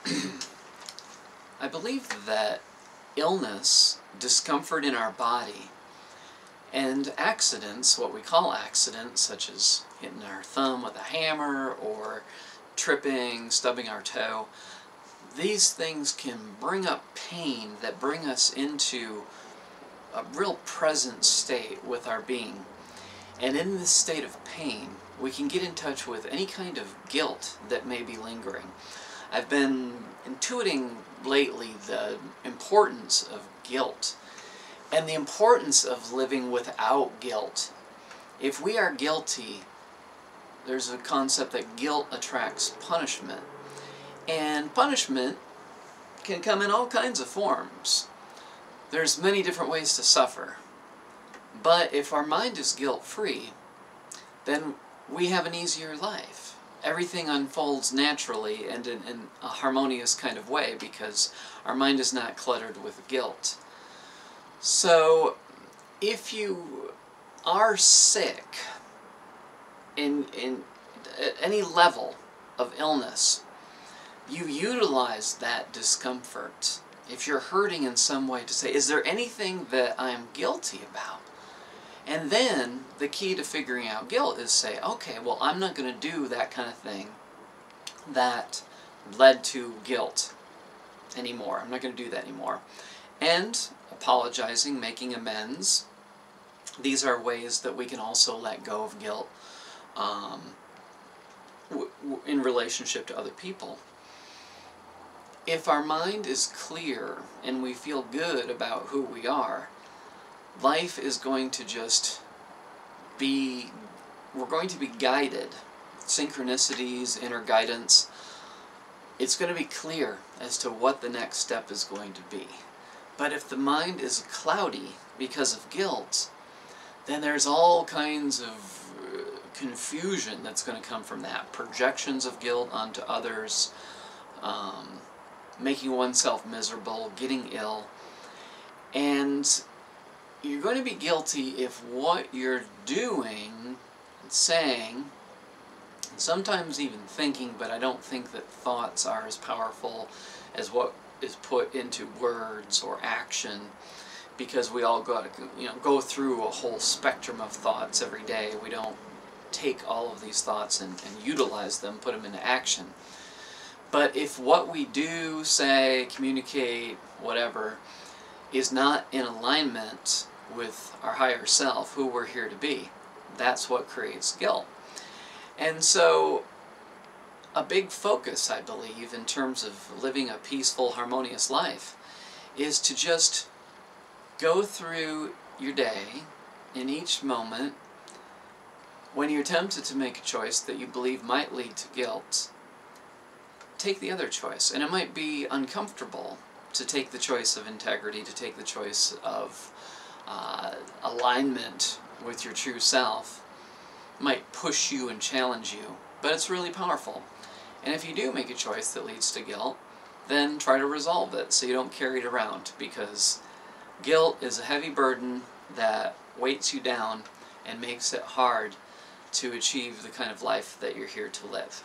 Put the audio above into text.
I believe that illness, discomfort in our body, and accidents, what we call accidents, such as hitting our thumb with a hammer or tripping, stubbing our toe, these things can bring up pain that bring us into a real present state with our being. And in this state of pain, we can get in touch with any kind of guilt that may be lingering. I've been intuiting lately the importance of guilt and the importance of living without guilt. If we are guilty, there's a concept that guilt attracts punishment. And punishment can come in all kinds of forms. There's many different ways to suffer. But if our mind is guilt-free, then we have an easier life. Everything unfolds naturally and in a harmonious kind of way because our mind is not cluttered with guilt. So, if you are sick in at any level of illness, you utilize that discomfort. If you're hurting in some way, to say, is there anything that I'm guilty about? And then the key to figuring out guilt is say, okay, well, I'm not going to do that kind of thing that led to guilt anymore. I'm not going to do that anymore. And apologizing, making amends, these are ways that we can also let go of guilt in relationship to other people. If our mind is clear and we feel good about who we are, life is going to just be, we're going to be guided. Synchronicities, inner guidance. It's going to be clear as to what the next step is going to be. But if the mind is cloudy because of guilt, then there's all kinds of confusion that's going to come from that. Projections of guilt onto others, making oneself miserable, getting ill. And you're going to be guilty if what you're doing, saying, sometimes even thinking, but I don't think that thoughts are as powerful as what is put into words or action, because we all got to, go through a whole spectrum of thoughts every day. We don't take all of these thoughts and utilize them, put them into action. But if what we do, say, communicate, whatever, is not in alignment with our higher self, who we're here to be, that's what creates guilt. And so, a big focus, I believe, in terms of living a peaceful, harmonious life, is to just go through your day, in each moment, when you're tempted to make a choice that you believe might lead to guilt, take the other choice. And it might be uncomfortable to take the choice of integrity, to take the choice of alignment with your true self. It might push you and challenge you, but it's really powerful. And if you do make a choice that leads to guilt, then try to resolve it so you don't carry it around, because guilt is a heavy burden that weights you down and makes it hard to achieve the kind of life that you're here to live.